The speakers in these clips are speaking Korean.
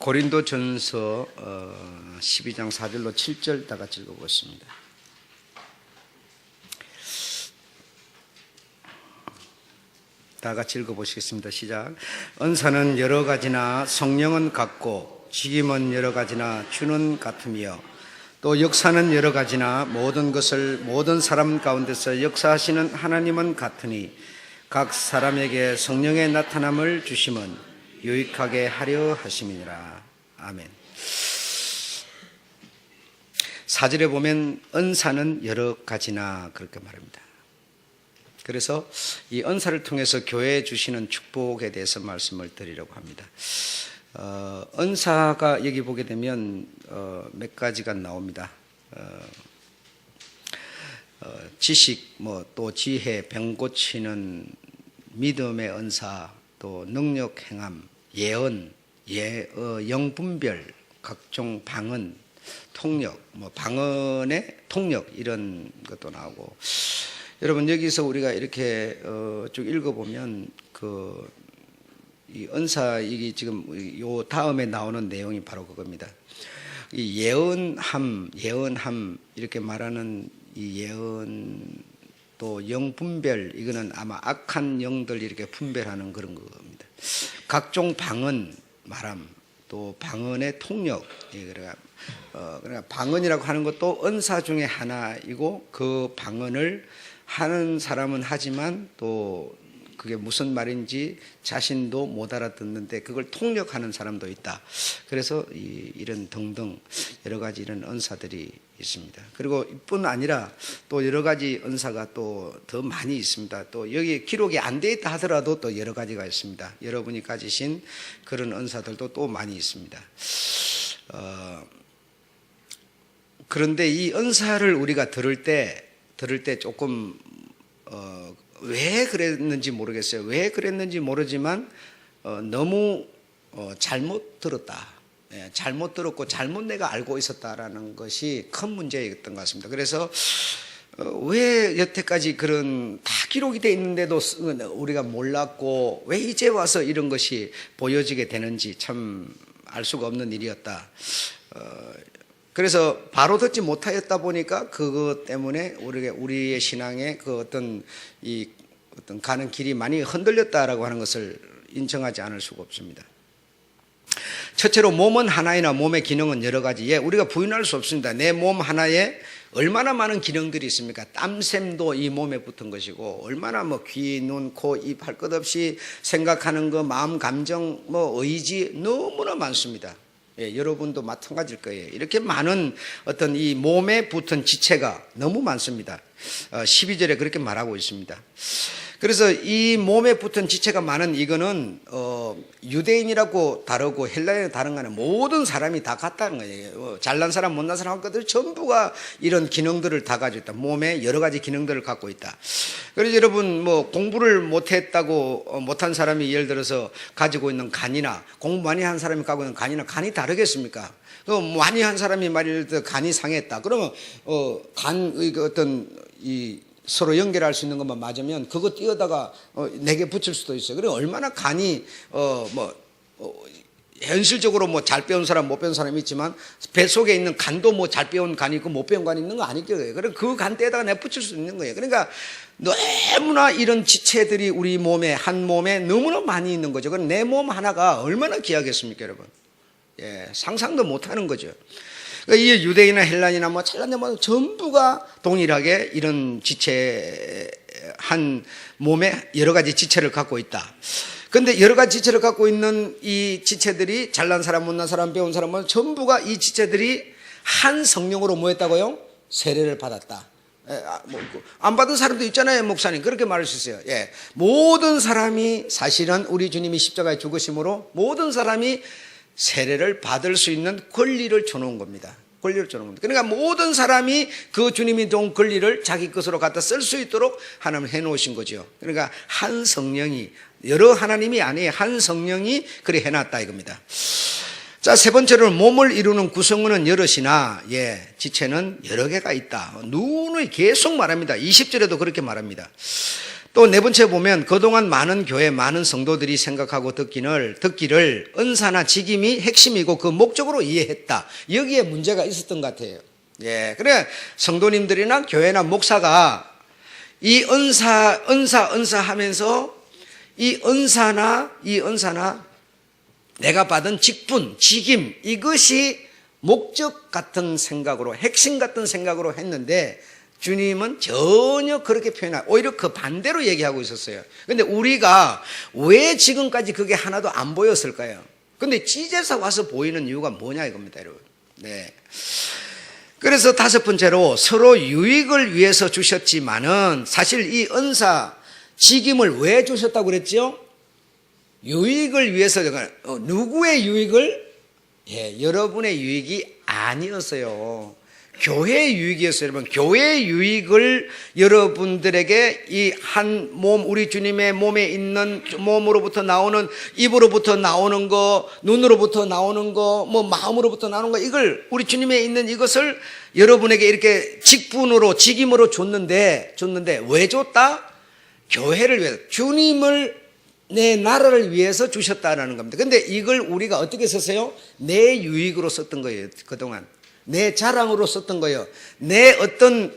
고린도전서 12장 4절로 7절 다 같이 읽어보겠습니다. 다 같이 읽어보시겠습니다. 시작. 은사는 여러 가지나 성령은 같고 직임은 여러 가지나 주는 같으며 또 역사는 여러 가지나 모든 것을 모든 사람 가운데서 역사하시는 하나님은 같으니 각 사람에게 성령의 나타남을 주심은 유익하게 하려 하심이니라. 아멘. 4절에 보면 은사는 여러 가지나 그렇게 말합니다. 그래서 이 은사를 통해서 교회에 주시는 축복에 대해서 말씀을 드리려고 합니다. 은사가 여기 보게 되면 몇 가지가 나옵니다. 지식, 또 지혜, 병 고치는 믿음의 은사, 또 능력 행함, 예언, 영분별, 각종 방언, 통역, 방언의 통역 이런 것도 나오고. 여러분 여기서 우리가 이렇게 쭉 읽어보면 이 은사 이게 지금 요 다음에 나오는 내용이 바로 그겁니다. 이 예언함 이렇게 말하는 이 예언 또 영분별 이거는 아마 악한 영들 이렇게 분별하는 그런 겁니다. 각종 방언 말함 또 방언의 통역 그러니까 방언이라고 하는 것도 은사 중에 하나이고 그 방언을 하는 사람은 하지만 또 그게 무슨 말인지 자신도 못 알아듣는데 그걸 통역하는 사람도 있다. 그래서 이런 등등 여러 가지 이런 은사들이 있습니다. 그리고 이뿐 아니라 또 여러 가지 은사가 또 더 많이 있습니다. 또 여기 기록이 안 돼 있다 하더라도 또 여러 가지가 있습니다. 여러분이 가지신 그런 은사들도 또 많이 있습니다. 그런데 이 은사를 우리가 들을 때 조금 왜 그랬는지 모르겠어요. 왜 그랬는지 모르지만 너무 잘못 들었다. 잘못 들었고 잘못 내가 알고 있었다라는 것이 큰 문제였던 것 같습니다. 그래서 왜 여태까지 그런 다 기록이 돼 있는데도 우리가 몰랐고 왜 이제 와서 이런 것이 보여지게 되는지 참 알 수가 없는 일이었다. 그래서 바로 듣지 못하였다 보니까 그것 때문에 우리의 신앙의 그 어떤 가는 길이 많이 흔들렸다라고 하는 것을 인정하지 않을 수가 없습니다. 첫째로 몸은 하나이나 몸의 기능은 여러 가지. 우리가 부인할 수 없습니다. 내 몸 하나에 얼마나 많은 기능들이 있습니까? 땀샘도 이 몸에 붙은 것이고 얼마나 귀, 눈, 코, 입 할 것 없이 생각하는 거, 마음, 감정, 의지 너무나 많습니다. 여러분도 마찬가지일 거예요. 이렇게 많은 어떤 이 몸에 붙은 지체가 너무 많습니다. 12절에 그렇게 말하고 있습니다. 그래서 이 몸에 붙은 지체가 많은 이거는 유대인이라고 다르고 헬라인이라고 다른 거는 모든 사람이 다 같다는 거예요. 잘난 사람 못난 사람 것들 전부가 이런 기능들을 다 가지고 있다. 몸에 여러 가지 기능들을 갖고 있다. 그래서 여러분 공부를 못했다고 못한 사람이 예를 들어서 가지고 있는 간이나 공부 많이 한 사람이 갖고 있는 간이나 간이 다르겠습니까? 많이 한 사람이 예를 들어 간이 상했다. 그러면 간의 어떤 서로 연결할 수 있는 것만 맞으면 그거 띄어다가 내게 붙일 수도 있어요. 그래 얼마나 간이 현실적으로 잘 배운 사람 못 배운 사람이 있지만 뱃속에 있는 간도 잘 배운 간이 있고 못 배운 간이 있는 거 아니겠어요. 그래 그 간 떼다가 내가 붙일 수 있는 거예요. 그러니까 너무나 이런 지체들이 우리 몸에 한 몸에 너무나 많이 있는 거죠. 그럼 내 몸 하나가 얼마나 귀하겠습니까, 여러분? 상상도 못 하는 거죠. 이 유대인이나 헬라인이나 찰나냐 전부가 동일하게 이런 지체 한 몸에 여러 가지 지체를 갖고 있다. 그런데 여러 가지 지체를 갖고 있는 이 지체들이 잘난 사람 못난 사람 배운 사람은 전부가 이 지체들이 한 성령으로 모였다고요? 세례를 받았다. 안 받은 사람도 있잖아요, 목사님. 그렇게 말할 수 있어요. 모든 사람이 사실은 우리 주님이 십자가에 죽으심으로 모든 사람이 세례를 받을 수 있는 권리를 줘놓은 겁니다. 권리를 줘놓은 겁니다. 그러니까 모든 사람이 그 주님이 준 권리를 자기 것으로 갖다 쓸 수 있도록 하나님 해놓으신 거죠. 그러니까 한 성령이 여러 하나님이 아니에요. 한 성령이 그래 해놨다 이겁니다. 자, 세 번째로는 몸을 이루는 구성원은 여럿이나 지체는 여러 개가 있다. 누누이 계속 말합니다. 20절에도 그렇게 말합니다. 또 네 번째 보면 그동안 많은 교회, 많은 성도들이 생각하고 듣기를 은사나 직임이 핵심이고 그 목적으로 이해했다. 여기에 문제가 있었던 것 같아요. 예, 그래 성도님들이나 교회나 목사가 이 은사 하면서 이 은사나 내가 받은 직분, 직임 이것이 목적 같은 생각으로, 핵심 같은 생각으로 했는데 주님은 전혀 그렇게 오히려 그 반대로 얘기하고 있었어요. 근데 우리가 왜 지금까지 그게 하나도 안 보였을까요? 근데 찢어서 와서 보이는 이유가 뭐냐 이겁니다, 여러분. 네. 그래서 다섯 번째로 서로 유익을 위해서 주셨지만은 사실 이 은사, 직임을 왜 주셨다고 그랬죠? 유익을 위해서. 누구의 유익을? 예, 여러분의 유익이 아니었어요. 교회의 유익이었어요. 여러분, 교회의 유익을 여러분들에게 이 한 몸, 우리 주님의 몸에 있는 몸으로부터 나오는, 입으로부터 나오는 거, 눈으로부터 나오는 거, 뭐 마음으로부터 나오는 거, 이걸 우리 주님에 있는 이것을 여러분에게 이렇게 직분으로, 직임으로 줬는데 왜 줬다? 교회를 위해서, 주님을, 내 나라를 위해서 주셨다라는 겁니다. 근데 이걸 우리가 어떻게 썼어요? 내 유익으로 썼던 거예요, 그동안. 내 자랑으로 썼던 거예요. 내 어떤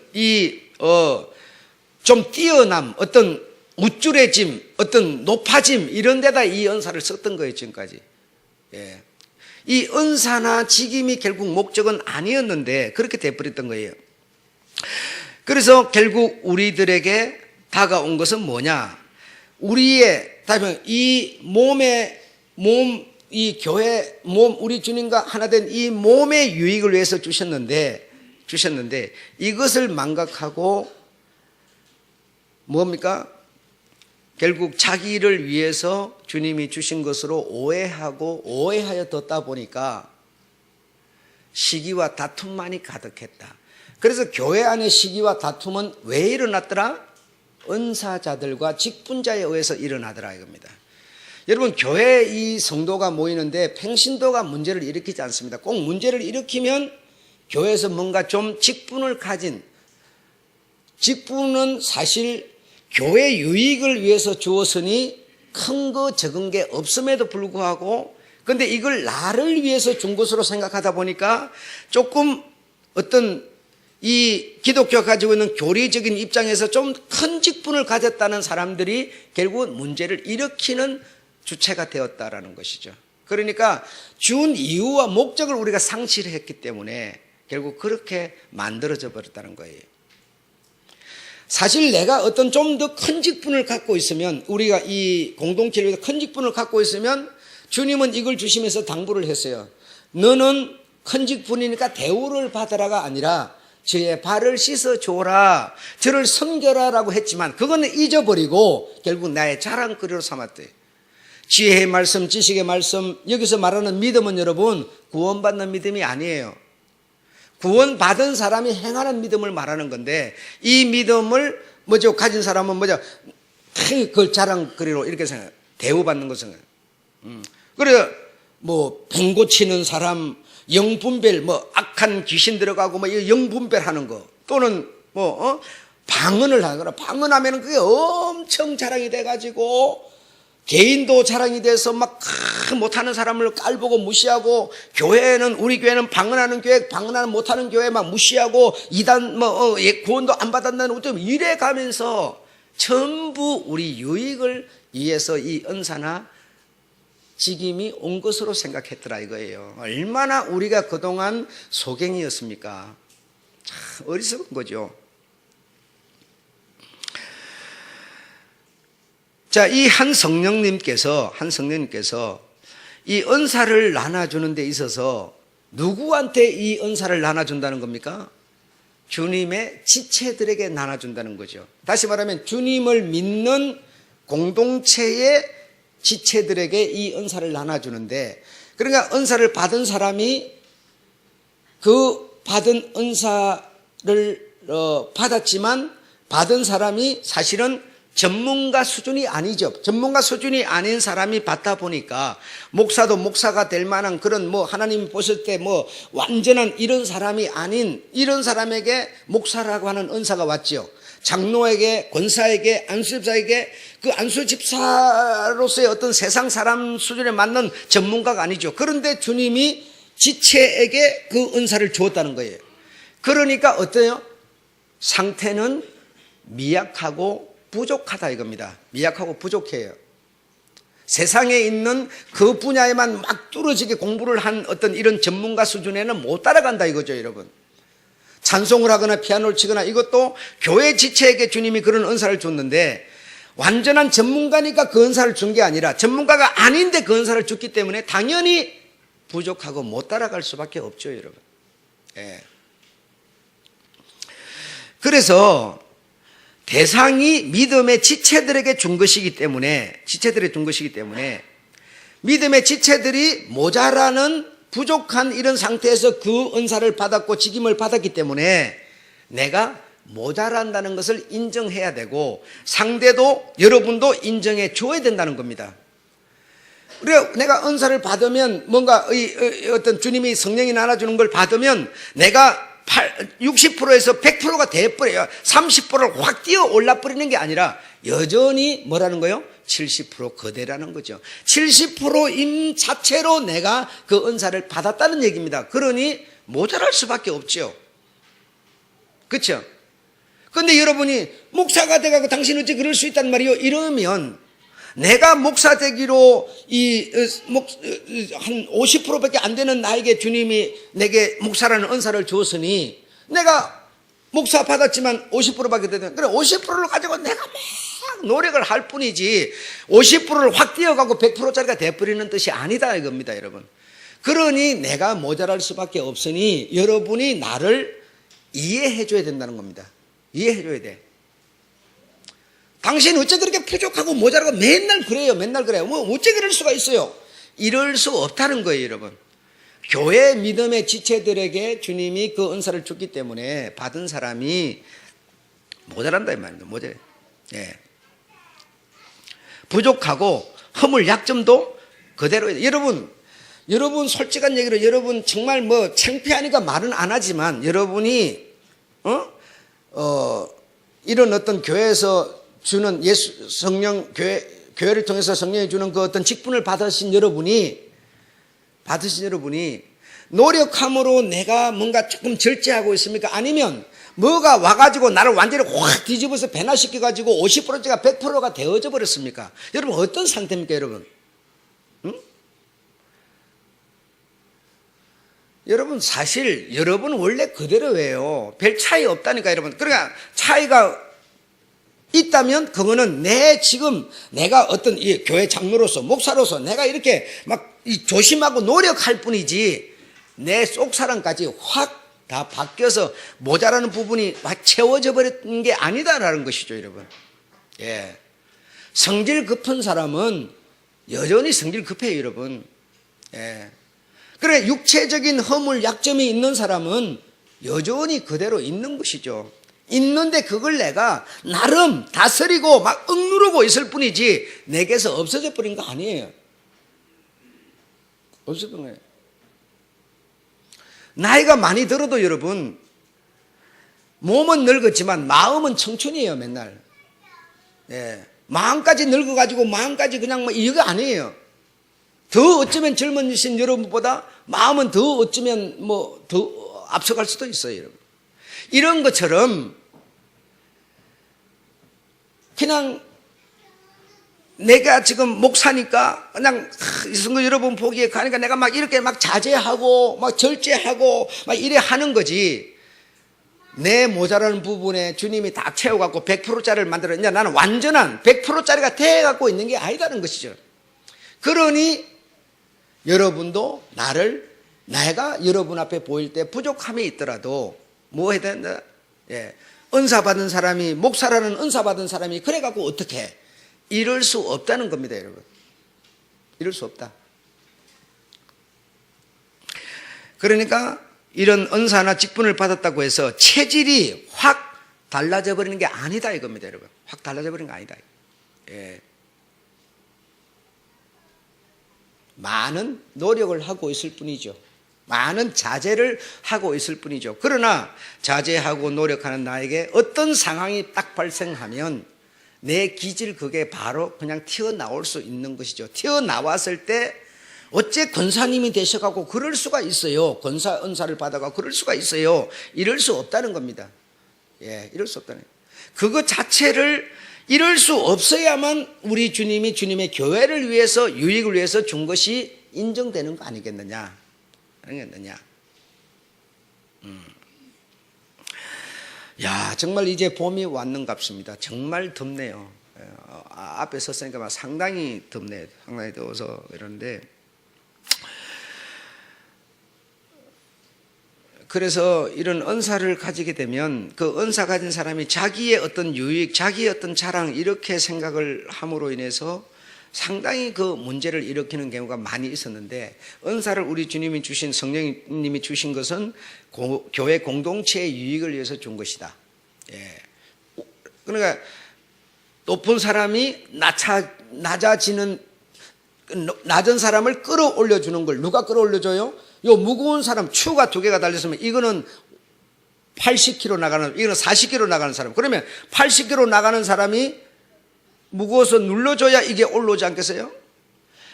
좀 뛰어남, 어떤 우쭐해짐, 어떤 높아짐 이런 데다 이 은사를 썼던 거예요, 지금까지. 예. 이 은사나 직임이 결국 목적은 아니었는데 그렇게 돼버렸던 거예요. 그래서 결국 우리들에게 다가온 것은 뭐냐? 우리의 이 이 교회 몸, 우리 주님과 하나 된 이 몸의 유익을 위해서 주셨는데 이것을 망각하고 뭡니까? 결국 자기를 위해서 주님이 주신 것으로 오해하여 뒀다 보니까 시기와 다툼만이 가득했다. 그래서 교회 안의 시기와 다툼은 왜 일어났더라? 은사자들과 직분자에 의해서 일어나더라 이겁니다. 여러분, 교회에 이 성도가 모이는데 평신도가 문제를 일으키지 않습니다. 꼭 문제를 일으키면 교회에서 뭔가 좀 직분을 가진, 직분은 사실 교회 유익을 위해서 주었으니 큰 거 적은 게 없음에도 불구하고, 근데 이걸 나를 위해서 준 것으로 생각하다 보니까 조금 어떤 이 기독교가 가지고 있는 교리적인 입장에서 좀 큰 직분을 가졌다는 사람들이 결국은 문제를 일으키는 주체가 되었다라는 것이죠. 그러니까 준 이유와 목적을 우리가 상실을 했기 때문에 결국 그렇게 만들어져 버렸다는 거예요. 사실 내가 어떤 좀 더 큰 직분을 갖고 있으면, 우리가 이 공동체를 위해서 큰 직분을 갖고 있으면 주님은 이걸 주시면서 당부를 했어요. 너는 큰 직분이니까 대우를 받으라가 아니라 저의 발을 씻어 줘라, 저를 섬겨라라고 했지만 그거는 잊어버리고 결국 나의 자랑거리로 삼았대요. 지혜의 말씀, 지식의 말씀, 여기서 말하는 믿음은 여러분 구원받는 믿음이 아니에요. 구원받은 사람이 행하는 믿음을 말하는 건데, 이 믿음을 가진 사람은 그걸 자랑거리로 이렇게 생각해요. 대우받는 거 생각해요. 그래서 병 고치는 사람, 영분별, 악한 귀신 들어가고 영분별 하는 거, 또는 방언을 하거나, 방언하면 그게 엄청 자랑이 돼가지고 개인도 자랑이 돼서 못하는 사람을 깔보고 무시하고, 교회는, 우리 교회는 방언하는 교회, 방언하는 못하는 교회 무시하고, 이단 구원도 안 받았다는 어쩜 이래 가면서 전부 우리 유익을 위해서 이 은사나 직임이 온 것으로 생각했더라 이거예요. 얼마나 우리가 그동안 소갱이었습니까? 참 어리석은 거죠. 자, 이 한 성령님께서 이 은사를 나눠주는 데 있어서 누구한테 이 은사를 나눠준다는 겁니까? 주님의 지체들에게 나눠준다는 거죠. 다시 말하면 주님을 믿는 공동체의 지체들에게 이 은사를 나눠주는데, 그러니까 은사를 받은 사람이 그 받은 은사를 받았지만 받은 사람이 사실은 전문가 수준이 아니죠. 전문가 수준이 아닌 사람이 받다 보니까 목사도 목사가 될 만한 그런 뭐 하나님 보실 때 뭐 완전한 이런 사람이 아닌 이런 사람에게 목사라고 하는 은사가 왔죠. 장로에게, 권사에게, 안수집사에게 그 안수집사로서의 어떤 세상 사람 수준에 맞는 전문가가 아니죠. 그런데 주님이 지체에게 그 은사를 주었다는 거예요. 그러니까 어때요? 상태는 미약하고 부족하다 이겁니다. 미약하고 부족해요. 세상에 있는 그 분야에만 막 뚫어지게 공부를 한 어떤 이런 전문가 수준에는 못 따라간다 이거죠, 여러분. 찬송을 하거나 피아노를 치거나 이것도 교회 지체에게 주님이 그런 은사를 줬는데 완전한 전문가니까 그 은사를 준 게 아니라 전문가가 아닌데 그 은사를 줬기 때문에 당연히 부족하고 못 따라갈 수밖에 없죠, 여러분. 예. 그래서 대상이 믿음의 지체들에게 준 것이기 때문에 믿음의 지체들이 모자라는 부족한 이런 상태에서 그 은사를 받았고 직임을 받았기 때문에 내가 모자란다는 것을 인정해야 되고 상대도 여러분도 인정해 줘야 된다는 겁니다. 우리가 내가 은사를 받으면 뭔가 어떤 주님이 성령이 나눠주는 걸 받으면 내가 60%에서 100%가 돼버려요. 30%를 확 뛰어 올라버리는 게 아니라 여전히 뭐라는 거예요? 70% 그대라는 거죠. 70%인 자체로 내가 그 은사를 받았다는 얘기입니다. 그러니 모자랄 수밖에 없죠. 그렇죠? 그런데 여러분이 목사가 돼가고 당신 어째 그럴 수 있단 말이요? 이러면 내가 목사 되기로 한 50%밖에 안 되는 나에게 주님이 내게 목사라는 은사를 주었으니 내가 목사 받았지만 50%밖에 되는 그래 50%를 가지고 내가 막 노력을 할 뿐이지 50%를 확 뛰어가고 100%짜리가 돼버리는 뜻이 아니다 이겁니다, 여러분. 그러니 내가 모자랄 수밖에 없으니 여러분이 나를 이해해 줘야 된다는 겁니다. 이해해 줘야 돼. 당신 어째 그렇게 부족하고 모자라고 맨날 그래요. 뭐 어째 그럴 수가 있어요. 이럴 수 없다는 거예요, 여러분. 교회 믿음의 지체들에게 주님이 그 은사를 줬기 때문에 받은 사람이 모자란다 이 말입니다. 모자래. 예. 부족하고 허물 약점도 그대로. 여러분 솔직한 얘기로 여러분 정말 뭐 창피하니까 말은 안 하지만 여러분이 이런 어떤 교회에서 주는 성령 교회를 통해서 성령이 주는 그 어떤 직분을 받으신 여러분이 노력함으로 내가 뭔가 조금 절제하고 있습니까? 아니면 뭐가 와가지고 나를 완전히 확 뒤집어서 변화시켜가지고 50%가 100%가 되어져 버렸습니까? 여러분 어떤 상태입니까, 여러분? 응? 여러분 사실 여러분 원래 그대로예요. 별 차이 없다니까, 여러분. 그러니까 차이가 있다면 그거는 내가 어떤 이 교회 장로로서 목사로서 내가 이렇게 막 조심하고 노력할 뿐이지 내 속사람까지 확 다 바뀌어서 모자라는 부분이 막 채워져 버린 게 아니다라는 것이죠, 여러분. 예. 성질 급한 사람은 여전히 성질 급해요, 여러분. 예. 그래 육체적인 허물 약점이 있는 사람은 여전히 그대로 있는 것이죠. 있는데 그걸 내가 나름 다스리고 막 억누르고 있을 뿐이지 내게서 없어져 버린 거 아니에요. 없어져 버린 거예요. 나이가 많이 들어도 여러분 몸은 늙었지만 마음은 청춘이에요, 맨날. 예. 마음까지 늙어가지고 마음까지 그냥 뭐 이거 아니에요. 더 어쩌면 젊으신 여러분보다 마음은 더 어쩌면 뭐 더 앞서갈 수도 있어요, 여러분. 이런 것처럼 그냥 내가 지금 목사니까 그냥 이승구 여러분 보기에 가니까 내가 막 이렇게 막 자제하고 막 절제하고 막 이래 하는 거지. 내 모자라는 부분에 주님이 다 채워갖고 100%짜리를 만들어. 이제 나는 완전한 100%짜리가 돼갖고 있는 게 아니다는 것이죠. 그러니 여러분도 내가 여러분 앞에 보일 때 부족함이 있더라도 뭐 해야 된다? 예. 은사 받은 사람이, 목사라는 은사 받은 사람이 그래갖고 어떻게 이럴 수 없다는 겁니다, 여러분. 이럴 수 없다. 그러니까 이런 은사나 직분을 받았다고 해서 체질이 확 달라져 버리는 게 아니다 이겁니다, 여러분. 확 달라져 버리는 게 아니다. 예. 많은 노력을 하고 있을 뿐이죠. 많은 자제를 하고 있을 뿐이죠. 그러나 자제하고 노력하는 나에게 어떤 상황이 딱 발생하면 내 기질 그게 바로 그냥 튀어나올 수 있는 것이죠. 튀어나왔을 때 어째 권사님이 되셔가고 그럴 수가 있어요. 권사 은사를 받아가 그럴 수가 있어요. 이럴 수 없다는 겁니다. 예, 이럴 수 없다는 거예요. 그거 자체를 이럴 수 없어야만 우리 주님이 주님의 교회를 위해서 유익을 위해서 준 것이 인정되는 거 아니겠느냐. 야, 정말 이제 봄이 왔는갑습니다. 정말 덥네요. 앞에 섰으니까 막 상당히 덥네요. 상당히 더워서 이러는데, 그래서 이런 은사를 가지게 되면 그 은사 가진 사람이 자기의 어떤 유익, 자기의 어떤 자랑 이렇게 생각을 함으로 인해서 상당히 그 문제를 일으키는 경우가 많이 있었는데, 은사를 우리 주님이 주신, 성령님이 주신 것은 교회 공동체의 유익을 위해서 준 것이다. 예. 그러니까 높은 사람이 낮아지는, 낮은 사람을 끌어올려 주는 걸 누가 끌어올려줘요? 요 무거운 사람, 추가 2개가 달렸으면 이거는 80kg 나가는, 이거는 40kg 나가는 사람. 그러면 80kg 나가는 사람이 무거워서 눌러줘야 이게 올라오지 않겠어요?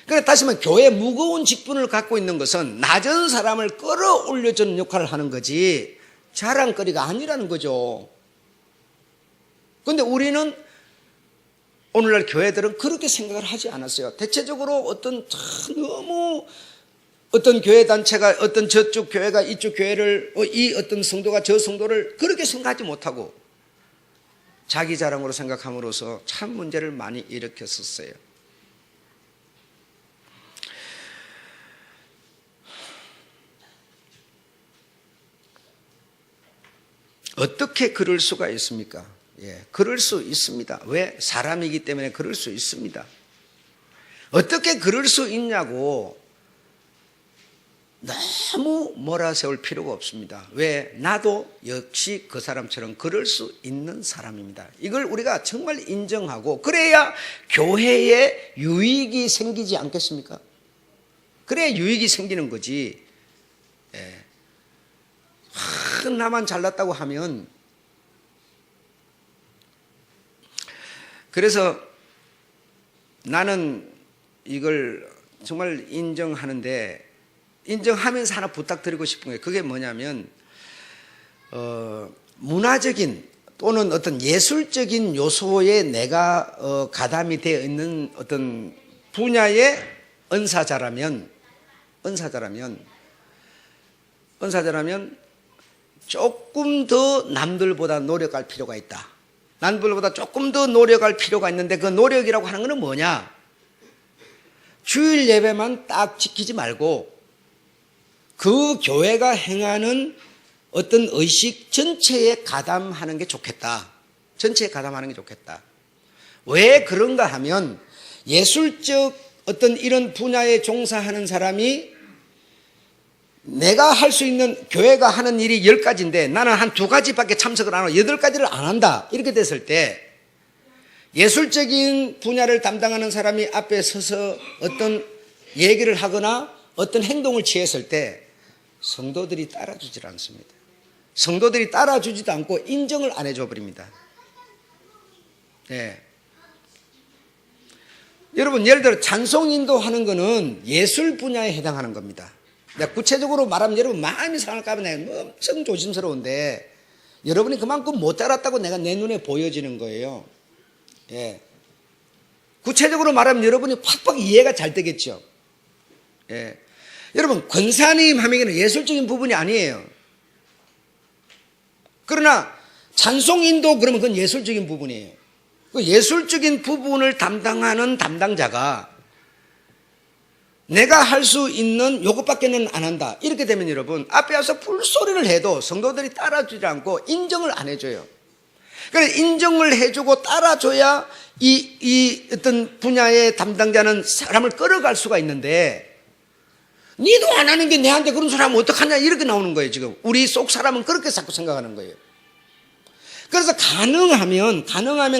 그러니까 다시 말하면 교회 무거운 직분을 갖고 있는 것은 낮은 사람을 끌어올려주는 역할을 하는 거지 자랑거리가 아니라는 거죠. 그런데 우리는 오늘날 교회들은 그렇게 생각을 하지 않았어요. 대체적으로 어떤 너무 어떤 교회 단체가 어떤 저쪽 교회가 이쪽 교회를 이 어떤 성도가 저 성도를 그렇게 생각하지 못하고 자기 자랑으로 생각함으로써 참 문제를 많이 일으켰었어요. 어떻게 그럴 수가 있습니까? 예, 그럴 수 있습니다. 왜? 사람이기 때문에 그럴 수 있습니다. 어떻게 그럴 수 있냐고 너무 몰아세울 필요가 없습니다. 왜? 나도 역시 그 사람처럼 그럴 수 있는 사람입니다. 이걸 우리가 정말 인정하고 그래야 교회에 유익이 생기지 않겠습니까? 그래야 유익이 생기는 거지. 예. 나만 잘났다고 하면, 그래서 나는 이걸 정말 인정하는데, 인정하면서 하나 부탁드리고 싶은 거예요. 그게 뭐냐면 문화적인 또는 어떤 예술적인 요소에 내가 가담이 되어 있는 어떤 분야의 은사자라면 조금 더 남들보다 노력할 필요가 있다. 남들보다 조금 더 노력할 필요가 있는데 그 노력이라고 하는 것은 뭐냐? 주일 예배만 딱 지키지 말고 그 교회가 행하는 어떤 의식 전체에 가담하는 게 좋겠다. 전체에 가담하는 게 좋겠다. 왜 그런가 하면 예술적 어떤 이런 분야에 종사하는 사람이 내가 할 수 있는, 교회가 하는 일이 10가지인데 나는 한 2가지밖에 참석을 안 하고 8가지를 안 한다. 이렇게 됐을 때 예술적인 분야를 담당하는 사람이 앞에 서서 어떤 얘기를 하거나 어떤 행동을 취했을 때 성도들이 따라주질 않습니다. 성도들이 따라주지도 않고 인정을 안 해줘 버립니다. 네. 여러분, 예를 들어 찬송 인도하는 거는 예술 분야에 해당하는 겁니다. 내가 구체적으로 말하면 여러분 마음이 상할까 봐 내가 엄청 조심스러운데 여러분이 그만큼 못 자랐다고 내가 내 눈에 보여지는 거예요. 예. 구체적으로 말하면 여러분이 팍팍 이해가 잘 되겠죠. 예. 여러분, 권사님 하면은 예술적인 부분이 아니에요. 그러나 찬송인도 그러면 그건 예술적인 부분이에요. 그 예술적인 부분을 담당하는 담당자가 내가 할 수 있는 요것밖에는 안 한다. 이렇게 되면 여러분 앞에 와서 불소리를 해도 성도들이 따라주지 않고 인정을 안 해줘요. 그래서 인정을 해주고 따라줘야 이 어떤 분야의 담당자는 사람을 끌어갈 수가 있는데 니도 안 하는 게 내한테 그런 소리 하면 어떡하냐 이렇게 나오는 거예요. 지금 우리 속 사람은 그렇게 자꾸 생각하는 거예요. 그래서 가능하면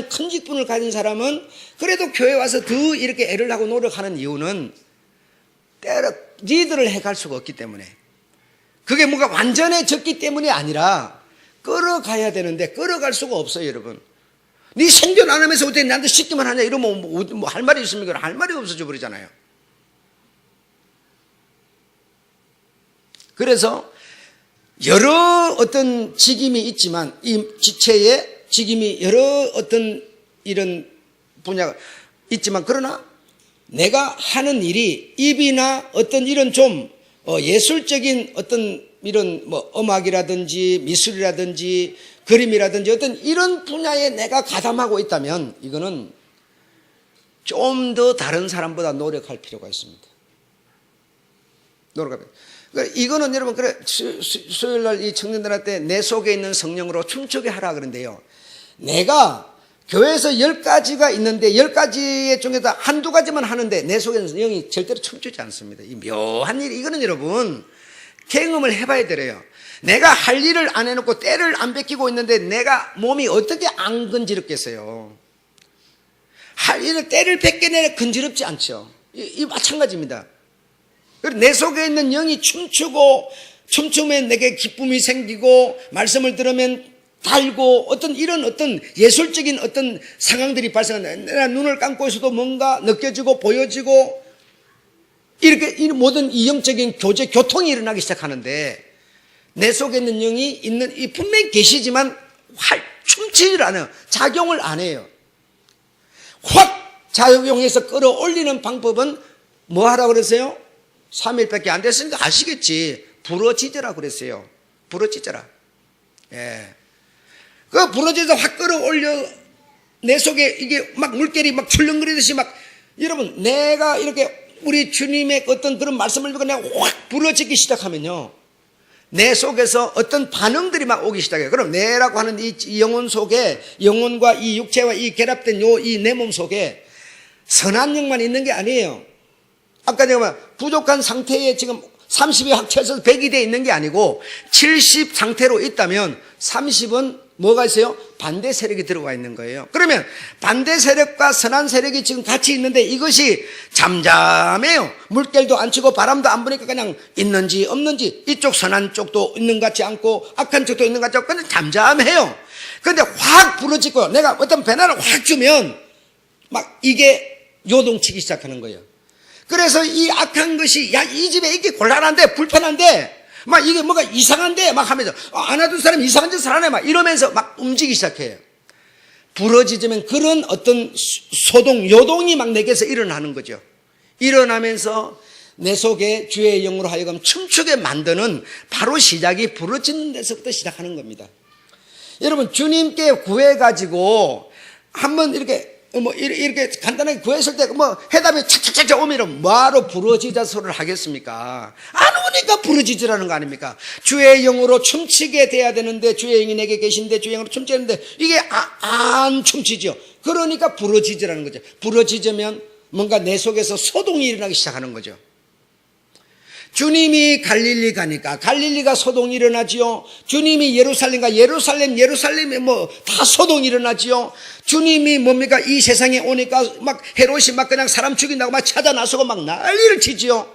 큰 직분을 가진 사람은 그래도 교회 와서 더 이렇게 애를 하고 노력하는 이유는 때로 리드를 해갈 수가 없기 때문에, 그게 뭔가 완전해졌기 때문이 아니라 끌어가야 되는데 끌어갈 수가 없어요. 여러분, 네 생존 안 하면서 어떻게 나한테 시키만 하냐 이러면 뭐 할 말이 있습니까? 할 말이 없어져 버리잖아요. 그래서 여러 어떤 직임이 있지만, 이 지체에 직임이 여러 어떤 이런 분야가 있지만, 그러나 내가 하는 일이 입이나 어떤 이런 좀 예술적인 어떤 이런 뭐 음악이라든지 미술이라든지 그림이라든지 어떤 이런 분야에 내가 가담하고 있다면 이거는 좀 더 다른 사람보다 노력할 필요가 있습니다. 노력합니다. 이거는 여러분, 그래, 수요일 날 이 청년들한테 내 속에 있는 성령으로 춤추게 하라 그런데요. 내가 교회에서 10가지가 있는데 10가지 중에서 한두 가지만 하는데 내 속에는 영이 절대로 춤추지 않습니다. 이 묘한 일, 이거는 여러분 경험을 해봐야 돼요. 내가 할 일을 안 해놓고 때를 안 뺏기고 있는데 내가 몸이 어떻게 안 건지럽겠어요. 할 일을 때를 뺏겨내야 건지럽지 않죠. 이 마찬가지입니다. 내 속에 있는 영이 춤추고, 춤추면 내게 기쁨이 생기고, 말씀을 들으면 달고, 어떤 이런 어떤 예술적인 어떤 상황들이 발생한다. 내가 눈을 감고 있어도 뭔가 느껴지고 보여지고, 이렇게 이 모든 이 영적인 교통이 일어나기 시작하는데, 내 속에 있는 영이 이 분명히 계시지만 춤추지를 않아요. 작용을 안 해요. 확 작용해서 끌어올리는 방법은 뭐 하라고 그랬어요? 3일밖에 안 됐으니까 아시겠지. 부러지더라 그랬어요. 부러지더라. 예. 그 부러져서 확 끌어올려, 내 속에 이게 막 물결이 막 출렁거리듯이 막, 여러분, 내가 이렇게 우리 주님의 어떤 그런 말씀을 듣고 내가 확 부러지기 시작하면요, 내 속에서 어떤 반응들이 막 오기 시작해요. 그럼 내라고 하는 이 영혼 속에, 영혼과 이 육체와 이 결합된 이 내 몸 속에 선한 영만 있는 게 아니에요. 아까 내가 말 부족한 상태에 지금 30이 합쳐서 100이 돼 있는 게 아니고 70 상태로 있다면 30은 뭐가 있어요? 반대 세력이 들어가 있는 거예요. 그러면 반대 세력과 선한 세력이 지금 같이 있는데 이것이 잠잠해요. 물결도 안 치고 바람도 안 부니까 그냥 있는지 없는지, 이쪽 선한 쪽도 있는 것 같지 않고 악한 쪽도 있는 것 같지 않고 그냥 잠잠해요. 그런데 확 부러지고 내가 어떤 변화를 확 주면 막 이게 요동치기 시작하는 거예요. 그래서 이 악한 것이, 야, 이 집에 있기 곤란한데, 불편한데, 막 이게 뭐가 이상한데, 막 하면서, 안 하던 사람이 이상한 짓을 하네, 막 이러면서 막 움직이기 시작해요. 부러지면 그런 어떤 요동이 막 내게서 일어나는 거죠. 일어나면서 내 속에 주의 영으로 하여금 춤추게 만드는 바로 시작이 부러지는 데서부터 시작하는 겁니다. 여러분, 주님께 구해가지고 한번 이렇게 간단하게 구했을 때 해답이 착착착착 오면 뭐하러 부러지자 소리를 하겠습니까? 안 오니까 부러지지라는 거 아닙니까? 주의 영으로 춤추게 돼야 되는데, 주의 영이 내게 계신데 주의 영으로 춤추는데 이게 안 춤추죠. 그러니까 부러지지라는 거죠. 부러지면 뭔가 내 속에서 소동이 일어나기 시작하는 거죠. 주님이 갈릴리 가니까 갈릴리가 소동이 일어나지요. 주님이 예루살렘 가 예루살렘에 다 소동이 일어나지요. 주님이 뭡니까? 이 세상에 오니까 막 헤롯이 막 그냥 사람 죽인다고 막 찾아 나서고 막 난리를 치지요.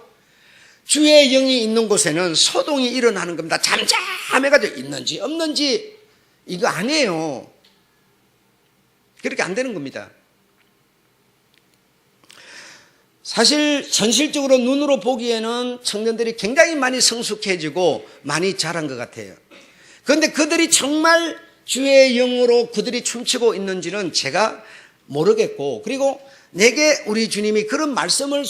주의 영이 있는 곳에는 소동이 일어나는 겁니다. 잠잠해가지고 있는지 없는지 이거 아니에요. 그렇게 안 되는 겁니다. 사실 현실적으로 눈으로 보기에는 청년들이 굉장히 많이 성숙해지고 많이 자란 것 같아요. 그런데 그들이 정말 주의 영으로 그들이 춤추고 있는지는 제가 모르겠고, 그리고 내게 우리 주님이 그런 말씀을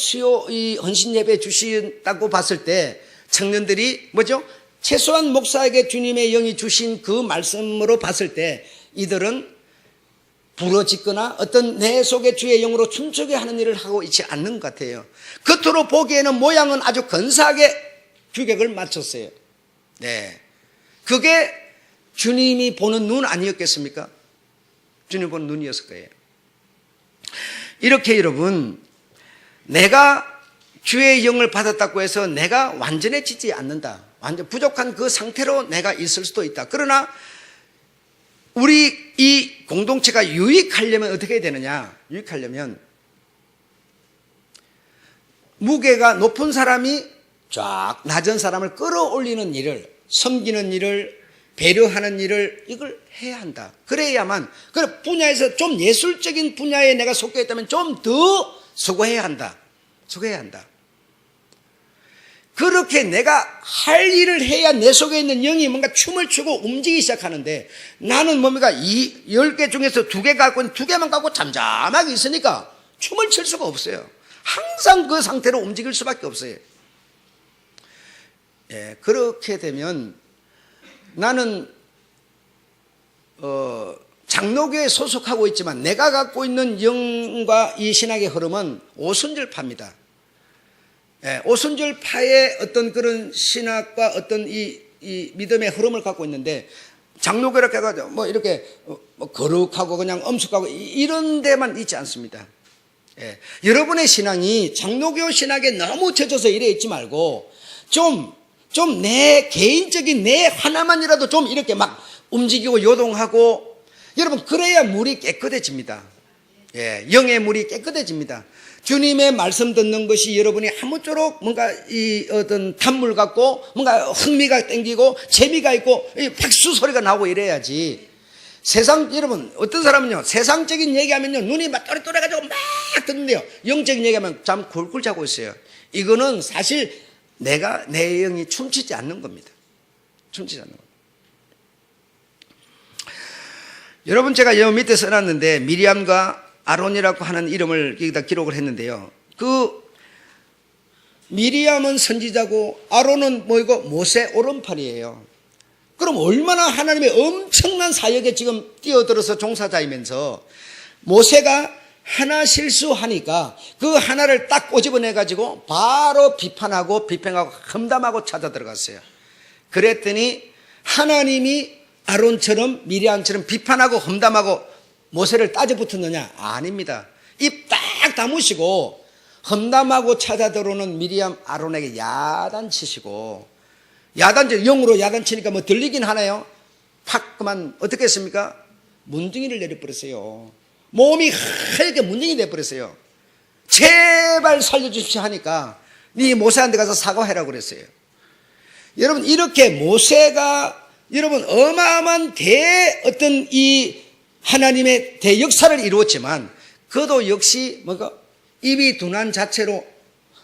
이 헌신 예배 주신다고 봤을 때 청년들이 뭐죠? 최소한 목사에게 주님의 영이 주신 그 말씀으로 봤을 때 이들은 부러지거나 어떤 내 속에 주의 영으로 춤추게 하는 일을 하고 있지 않는 것 같아요. 겉으로 보기에는 모양은 아주 근사하게 규격을 맞췄어요. 네, 그게 주님이 보는 눈 아니었겠습니까? 주님 보는 눈이었을 거예요. 이렇게 여러분, 내가 주의 영을 받았다고 해서 내가 완전해지지 않는다. 완전 부족한 그 상태로 내가 있을 수도 있다. 그러나 우리 이 공동체가 유익하려면 어떻게 해야 되느냐? 유익하려면 무게가 높은 사람이 쫙 낮은 사람을 끌어올리는 일을, 섬기는 일을, 배려하는 일을 이걸 해야 한다. 그래야만, 그 분야에서 좀 예술적인 분야에 내가 속해 있다면 좀 더 수고해야 한다. 수고해야 한다. 그렇게 내가 할 일을 해야 내 속에 있는 영이 뭔가 춤을 추고 움직이기 시작하는데, 나는 뭡니까? 이 10개 중에서 2개 갖고 있는 2개만 갖고 잠잠하게 있으니까 춤을 출 수가 없어요. 항상 그 상태로 움직일 수밖에 없어요. 예, 그렇게 되면 나는 장로교에 소속하고 있지만 내가 갖고 있는 영과 이 신학의 흐름은 오순절파입니다. 예, 오순절파의 어떤 그런 신학과 어떤 이 믿음의 흐름을 갖고 있는데, 장로교라고 해가지고 뭐 이렇게 거룩하고 그냥 엄숙하고 이런 데만 있지 않습니다. 예, 여러분의 신앙이 장로교 신학에 너무 젖어서 이래 있지 말고 좀 내 개인적인 내 하나만이라도 좀 이렇게 막 움직이고 요동하고, 여러분 그래야 물이 깨끗해집니다. 예, 영의 물이 깨끗해집니다. 주님의 말씀 듣는 것이 여러분이 아무쪼록 뭔가 이 어떤 단물 같고 뭔가 흥미가 땡기고 재미가 있고 박수 소리가 나오고 이래야지. 세상, 여러분 어떤 사람은요 세상적인 얘기하면요 눈이 막 또래또래가지고 막 듣는데요, 영적인 얘기하면 잠 굴굴 자고 있어요. 이거는 사실 내 영이 춤추지 않는 겁니다. 춤추지 않는 겁니다. 여러분 제가 여 밑에 써놨는데 미리암과 아론이라고 하는 이름을 여기다 기록을 했는데요, 그 미리암은 선지자고 아론은 뭐이고 모세 오른팔이에요. 그럼 얼마나 하나님의 엄청난 사역에 지금 뛰어들어서 종사자이면서 모세가 하나 실수하니까 그 하나를 딱 꼬집어내가지고 바로 비판하고 험담하고 찾아 들어갔어요. 그랬더니 하나님이 아론처럼 미리암처럼 비판하고 험담하고 모세를 따져 붙었느냐? 아닙니다. 입 딱 다무시고 험담하고 찾아 들어오는 미리암 아론에게 야단치시고, 영으로 야단치니까 뭐 들리긴 하나요? 팍 그만 어떻게 했습니까? 문둥이를 내려버렸어요. 몸이 하얗게 문둥이 돼버렸어요. 제발 살려주십시오 하니까 네 모세한테 가서 사과해라고 그랬어요. 여러분 이렇게 모세가 여러분 어마어마한 어떤 이 하나님의 대역사를 이루었지만, 그도 역시 뭐가 입이 둔한 자체로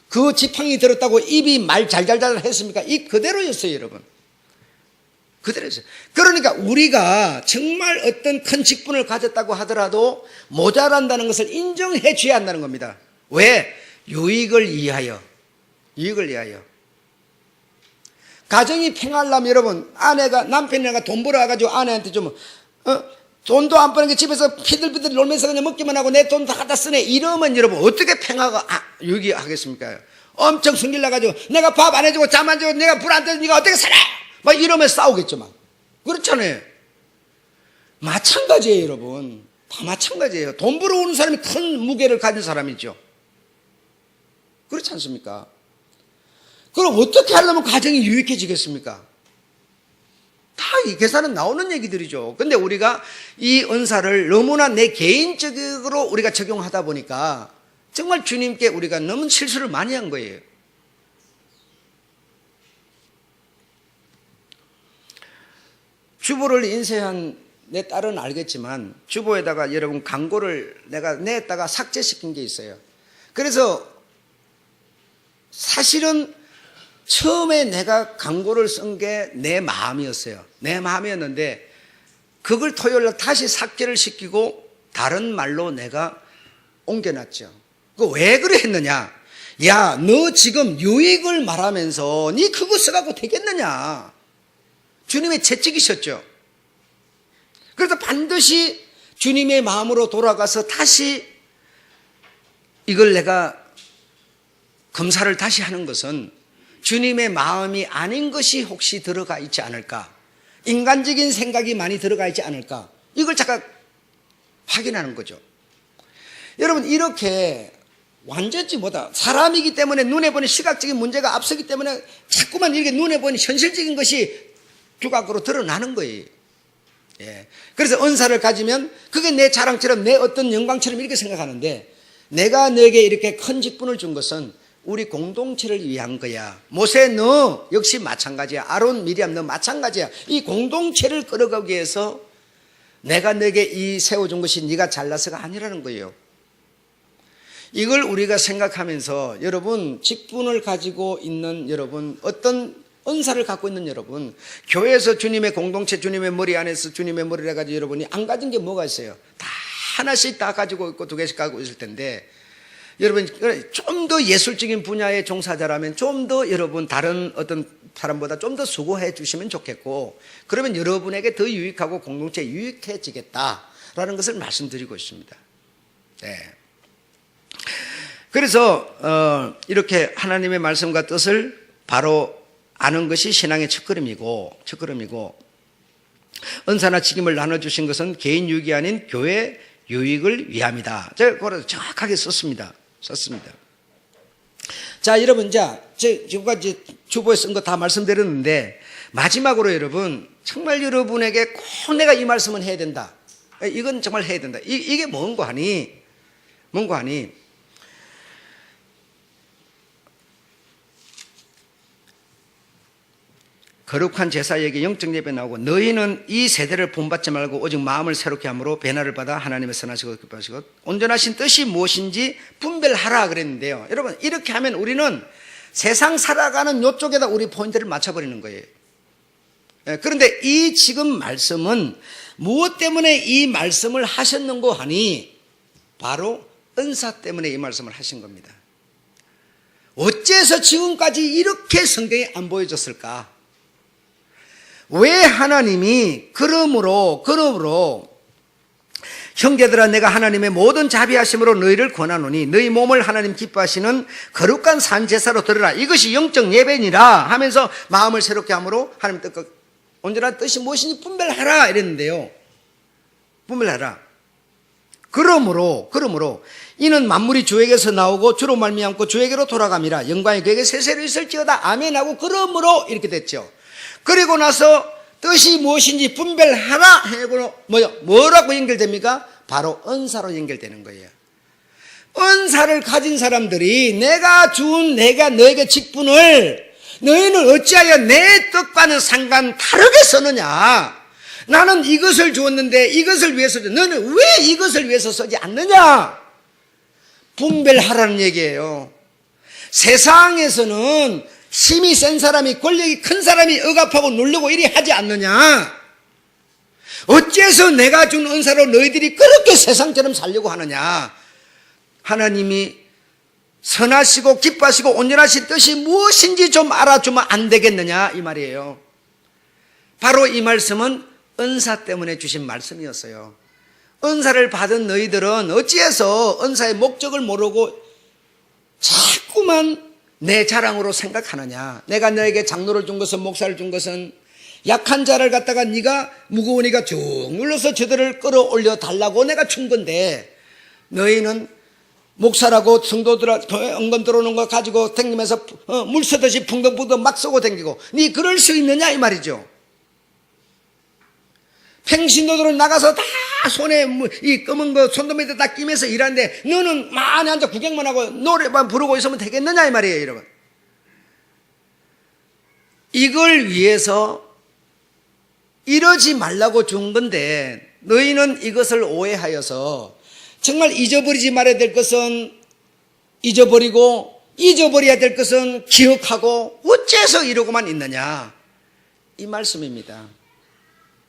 그 지팡이 들었다고 입이 말 잘잘잘 했습니까? 이 그대로였어요, 여러분. 그대로였어요. 그러니까 우리가 정말 어떤 큰 직분을 가졌다고 하더라도 모자란다는 것을 인정해 줘야 한다는 겁니다. 왜? 유익을 위하여. 유익을 위하여. 가정이 평안하려면 여러분, 남편이가 돈 벌어와가지고 아내한테 좀, 돈도 안 버는 게 집에서 피들피들 놀면서 그냥 먹기만 하고 내 돈 다 갖다 쓰네, 이러면 여러분 어떻게 평화가 유익하겠습니까? 엄청 승질나가지고 내가 밥 안 해주고 잠 안 주고 내가 불 안 떠서 네가 어떻게 살아? 막 이러면 싸우겠지만. 그렇잖아요. 마찬가지예요, 여러분. 다 마찬가지예요. 돈 벌어오는 사람이 큰 무게를 가진 사람이죠. 그렇지 않습니까? 그럼 어떻게 하려면 가정이 유익해지겠습니까? 다 이 계산은 나오는 얘기들이죠. 근데 우리가 이 은사를 너무나 내 개인적으로 우리가 적용하다 보니까 정말 주님께 우리가 너무 실수를 많이 한 거예요. 주보를 인쇄한 내 딸은 알겠지만 주보에다가 여러분 광고를 내가 냈다가 삭제시킨 게 있어요. 그래서 사실은 처음에 내가 광고를 쓴 게 내 마음이었어요. 내 마음이었는데 그걸 토요일날 다시 삭제를 시키고 다른 말로 내가 옮겨놨죠. 그 왜 그래 했느냐? 야, 너 지금 유익을 말하면서 니 그거 써갖고 되겠느냐? 주님의 채찍이셨죠. 그래서 반드시 주님의 마음으로 돌아가서 다시 이걸 내가 검사를 다시 하는 것은 주님의 마음이 아닌 것이 혹시 들어가 있지 않을까? 인간적인 생각이 많이 들어가 있지 않을까? 이걸 잠깐 확인하는 거죠. 여러분 이렇게 완전히 뭐다, 사람이기 때문에 눈에 보는 시각적인 문제가 앞서기 때문에 자꾸만 이렇게 눈에 보는 현실적인 것이 두각으로 드러나는 거예요. 예. 그래서 은사를 가지면 그게 내 자랑처럼 내 어떤 영광처럼 이렇게 생각하는데, 내가 너에게 이렇게 큰 직분을 준 것은 우리 공동체를 위한 거야. 모세 너 역시 마찬가지야. 아론 미리암 너 마찬가지야. 이 공동체를 끌어가기 위해서 내가 너에게 이 세워준 것이 네가 잘나서가 아니라는 거예요. 이걸 우리가 생각하면서 여러분, 직분을 가지고 있는 여러분, 어떤 은사를 갖고 있는 여러분, 교회에서 주님의 공동체, 주님의 머리 안에서 주님의 머리를 해가지고 여러분이 안 가진 게 뭐가 있어요? 다 하나씩 다 가지고 있고 2개씩 가지고 있을 텐데, 여러분 좀 더 예술적인 분야의 종사자라면 좀 더 여러분 다른 어떤 사람보다 좀 더 수고해 주시면 좋겠고, 그러면 여러분에게 더 유익하고 공동체에 유익해지겠다라는 것을 말씀드리고 있습니다. 네. 그래서 이렇게 하나님의 말씀과 뜻을 바로 아는 것이 신앙의 첫걸음이고, 은사나 직임을 나눠주신 것은 개인 유익이 아닌 교회 유익을 위함이다. 제가 그걸 정확하게 썼습니다. 자, 여러분, 지금까지 주보에 쓴 거 다 말씀드렸는데, 마지막으로 여러분, 정말 여러분에게 꼭 내가 이 말씀은 해야 된다. 이건 정말 해야 된다. 이게 뭔가 하니, 거룩한 제사 얘기, 영적 예배 나오고, 너희는 이 세대를 본받지 말고 오직 마음을 새롭게 함으로 변화를 받아 하나님의 선하시고 기뻐하시고 온전하신 뜻이 무엇인지 분별하라 그랬는데요. 여러분, 이렇게 하면 우리는 세상 살아가는 요쪽에다 우리 포인트를 맞춰버리는 거예요. 그런데 이 지금 말씀은 무엇 때문에 이 말씀을 하셨는고 하니, 바로 은사 때문에 이 말씀을 하신 겁니다. 어째서 지금까지 이렇게 성경이 안 보여졌을까? 왜 하나님이 그러므로 형제들아, 내가 하나님의 모든 자비하심으로 너희를 권하노니 너희 몸을 하나님 기뻐하시는 거룩한 산제사로 드려라. 이것이 영적 예배니라 하면서 마음을 새롭게 함으로 하나님 뜻과 온전한 뜻이 무엇인지 분별하라 이랬는데요. 분별하라. 그러므로 이는 만물이 주에게서 나오고 주로 말미암고 주에게로 돌아감이라. 영광이 그에게 세세로 있을지어다. 아멘하고 그러므로 이렇게 됐죠. 그리고 나서 뜻이 무엇인지 분별하라 하고 뭐라고 연결됩니까? 바로 은사로 연결되는 거예요. 은사를 가진 사람들이 내가 너에게 직분을 너희는 어찌하여 내 뜻과는 상관 다르게 쓰느냐? 나는 이것을 주었는데 이것을 위해서 너는 왜 이것을 위해서 쓰지 않느냐? 분별하라는 얘기예요. 세상에서는 힘이 센 사람이, 권력이 큰 사람이 억압하고 누르고 이리 하지 않느냐? 어째서 내가 준 은사로 너희들이 그렇게 세상처럼 살려고 하느냐? 하나님이 선하시고 기뻐하시고 온전하신 뜻이 무엇인지 좀 알아주면 안 되겠느냐? 이 말이에요. 바로 이 말씀은 은사 때문에 주신 말씀이었어요. 은사를 받은 너희들은 어찌해서 은사의 목적을 모르고 자꾸만 내 자랑으로 생각하느냐? 내가 너에게 장로를 준 것은, 목사를 준 것은 약한 자를 갖다가 네가 무거우니까 쭉 눌러서 저들을 끌어올려 달라고 내가 준 건데, 너희는 목사라고 성도들 은근 들어오는 거 가지고 댕기면서 물 쓰듯이 붕덩붕덩 막 쏘고 댕기고, 네 그럴 수 있느냐 이 말이죠. 평신도들은 나가서 다 손에 이 검은 거 손도매도 다 끼면서 일하는데 너는 많이 앉아 구경만 하고 노래만 부르고 있으면 되겠느냐 이 말이에요. 여러분, 이걸 위해서 이러지 말라고 준 건데, 너희는 이것을 오해하여서 정말 잊어버리지 말아야 될 것은 잊어버리고 잊어버려야 될 것은 기억하고 어째서 이러고만 있느냐, 이 말씀입니다.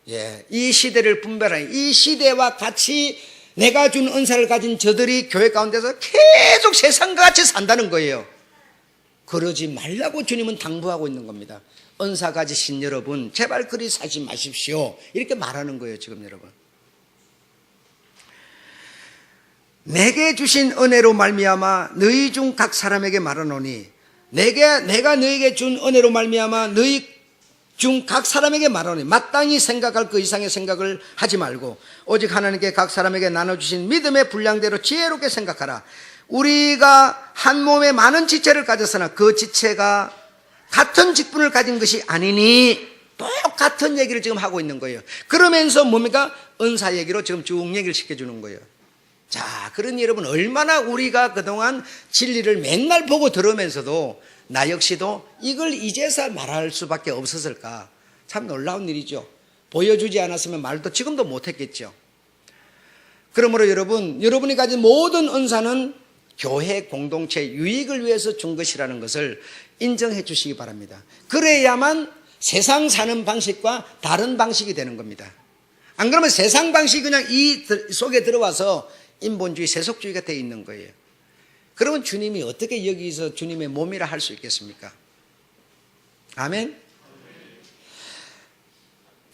예, 이 시대를 분별하니, 이 시대와 같이 내가 준 은사를 가진 저들이 교회 가운데서 계속 세상과 같이 산다는 거예요. 그러지 말라고 주님은 당부하고 있는 겁니다. 은사 가지신 여러분, 제발 그리 사지 마십시오. 이렇게 말하는 거예요, 지금 여러분. 내게 주신 은혜로 말미암아 너희 중 각 사람에게 말하노니, 내가 너에게 준 은혜로 말미암아 너희 중 각 사람에게 말하노니, 마땅히 생각할 그 이상의 생각을 하지 말고 오직 하나님께 각 사람에게 나눠주신 믿음의 분량대로 지혜롭게 생각하라. 우리가 한 몸에 많은 지체를 가졌으나 그 지체가 같은 직분을 가진 것이 아니니, 똑같은 얘기를 지금 하고 있는 거예요. 그러면서 뭡니까? 은사 얘기로 지금 쭉 얘기를 시켜주는 거예요. 자, 그러니 여러분 얼마나 우리가 그동안 진리를 맨날 보고 들으면서도 나 역시도 이걸 이제서 말할 수밖에 없었을까? 참 놀라운 일이죠. 보여주지 않았으면 말도 지금도 못했겠죠. 그러므로 여러분이 가진 모든 은사는 교회 공동체 유익을 위해서 준 것이라는 것을 인정해 주시기 바랍니다. 그래야만 세상 사는 방식과 다른 방식이 되는 겁니다. 안 그러면 세상 방식이 그냥 이 속에 들어와서 인본주의, 세속주의가 되어 있는 거예요. 그러면 주님이 어떻게 여기서 주님의 몸이라 할 수 있겠습니까? 아멘?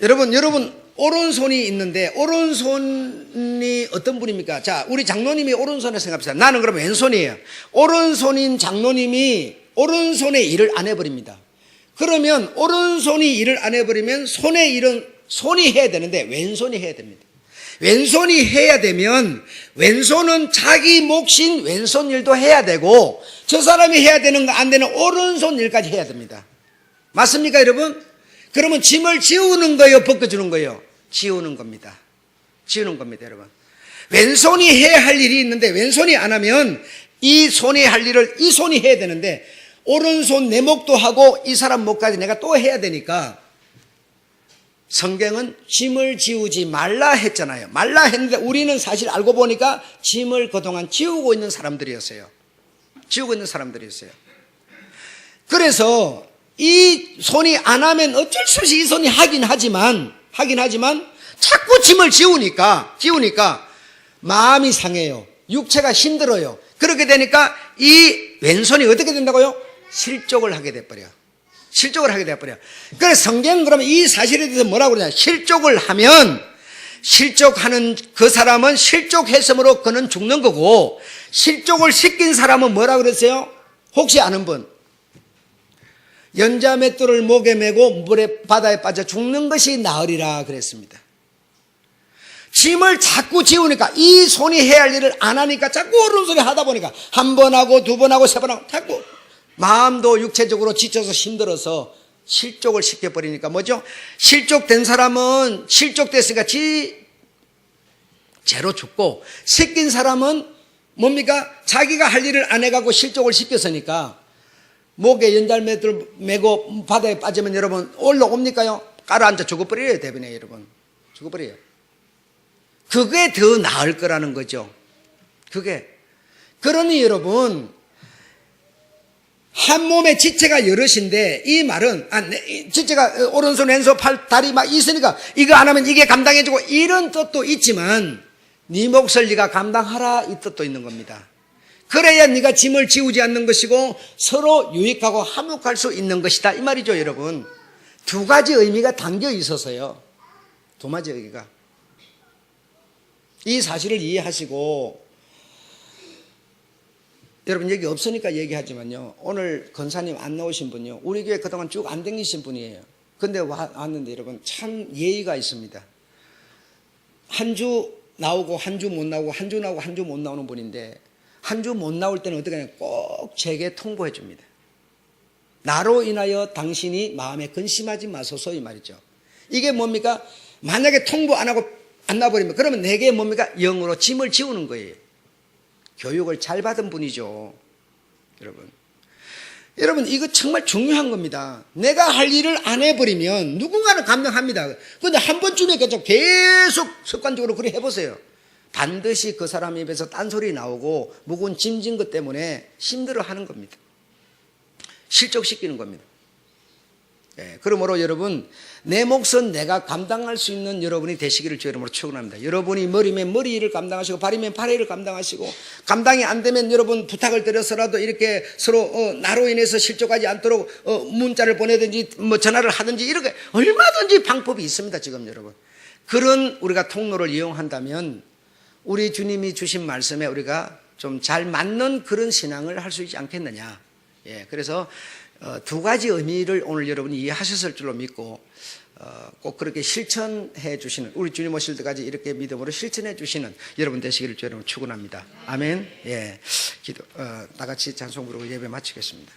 여러분 오른손이 있는데 오른손이 어떤 분입니까? 자, 우리 장로님이 오른손을 생각합시다. 나는 그럼 왼손이에요. 오른손인 장로님이 오른손의 일을 안 해버립니다. 그러면 오른손이 일을 안 해버리면 손의 일은 손이 해야 되는데 왼손이 해야 됩니다. 왼손이 해야 되면 왼손은 자기 몫인 왼손 일도 해야 되고 저 사람이 해야 되는 거 안 되는 오른손 일까지 해야 됩니다. 맞습니까 여러분? 그러면 짐을 지우는 거예요? 벗겨주는 거예요? 지우는 겁니다. 지우는 겁니다 여러분. 왼손이 해야 할 일이 있는데 왼손이 안 하면 이 손이 할 일을 이 손이 해야 되는데 오른손 내 몫도 하고 이 사람 몫까지 내가 또 해야 되니까 성경은 짐을 지우지 말라 했잖아요. 말라 했는데 우리는 사실 알고 보니까 짐을 그동안 지우고 있는 사람들이었어요. 지우고 있는 사람들이었어요. 그래서 이 손이 안 하면 어쩔 수 없이 이 손이 하긴 하지만 자꾸 짐을 지우니까 마음이 상해요. 육체가 힘들어요. 그렇게 되니까 이 왼손이 어떻게 된다고요? 실족을 하게 돼버려요. 실족을 하게 돼버려요. 그래서 성경은 그러면 이 사실에 대해서 뭐라고 그러냐? 실족을 하면 실족하는 그 사람은 실족했으므로 그는 죽는 거고 실족을 시킨 사람은 뭐라고 그랬어요? 혹시 아는 분? 연자맷돌을 목에 메고 바다에 빠져 죽는 것이 나으리라 그랬습니다. 짐을 자꾸 지우니까 이 손이 해야 할 일을 안 하니까 자꾸 오른손이 하다 보니까 한 번 하고 두 번 하고 세 번 하고 자꾸 마음도 육체적으로 지쳐서 힘들어서 실족을 시켜버리니까 뭐죠? 실족된 사람은 실족됐으니까 죄로 죽고 시킨 사람은 뭡니까? 자기가 할 일을 안 해가고 실족을 시켰으니까 목에 연달매들 메고 바다에 빠지면 여러분 올라옵니까요? 깔아앉아 죽어버려요. 대변에 여러분 죽어버려요. 그게 더 나을 거라는 거죠. 그러니 여러분 한 몸에 지체가 여럿인데 이 말은 지체가 오른손 왼손 팔 다리 막 있으니까 이거 안 하면 이게 감당해주고 이런 뜻도 있지만 네 몫을 네가 감당하라 이 뜻도 있는 겁니다. 그래야 네가 짐을 지우지 않는 것이고 서로 유익하고 화목할 수 있는 것이다 이 말이죠 여러분. 두 가지 의미가 담겨 있어서요. 두 가지 의미가. 이 사실을 이해하시고 여러분 여기 없으니까 얘기하지만요. 오늘 권사님 안 나오신 분요. 우리 교회 그동안 쭉 안 댕기신 분이에요. 근데 왔는데 여러분 참 예의가 있습니다. 한 주 나오고 한 주 못 나오고 한 주 나오고 한 주 못 나오는 분인데 한 주 못 나올 때는 어떻게 하냐 꼭 제게 통보해 줍니다. 나로 인하여 당신이 마음에 근심하지 마소서 이 말이죠. 이게 뭡니까? 만약에 통보 안 하고 안 나버리면 그러면 내게 뭡니까? 영으로 짐을 지우는 거예요. 교육을 잘 받은 분이죠. 여러분 이거 정말 중요한 겁니다. 내가 할 일을 안 해버리면 누군가는 감당합니다. 그런데 한 번쯤에 계속 습관적으로 그래 해보세요. 반드시 그 사람 입에서 딴소리 나오고 무거운 짐진 것 때문에 힘들어하는 겁니다. 실족시키는 겁니다. 그러므로 여러분 내 몫은 내가 감당할 수 있는 여러분이 되시기를 주 이름으로 축원합니다. 여러분이 머리면 머리 일을 감당하시고 발이면 발 일을 감당하시고 감당이 안 되면 여러분 부탁을 드려서라도 이렇게 서로 나로 인해서 실족하지 않도록 문자를 보내든지 뭐 전화를 하든지 이렇게 얼마든지 방법이 있습니다. 지금 여러분 그런 우리가 통로를 이용한다면 우리 주님이 주신 말씀에 우리가 좀 잘 맞는 그런 신앙을 할 수 있지 않겠느냐. 그래서 두 가지 의미를 오늘 여러분이 이해하셨을 줄로 믿고 꼭 그렇게 실천해 주시는 우리 주님 오실 때까지 이렇게 믿음으로 실천해 주시는 여러분 되시기를 주 여러분 축원합니다. 아멘. 기도 다 같이 찬송 부르고 예배 마치겠습니다.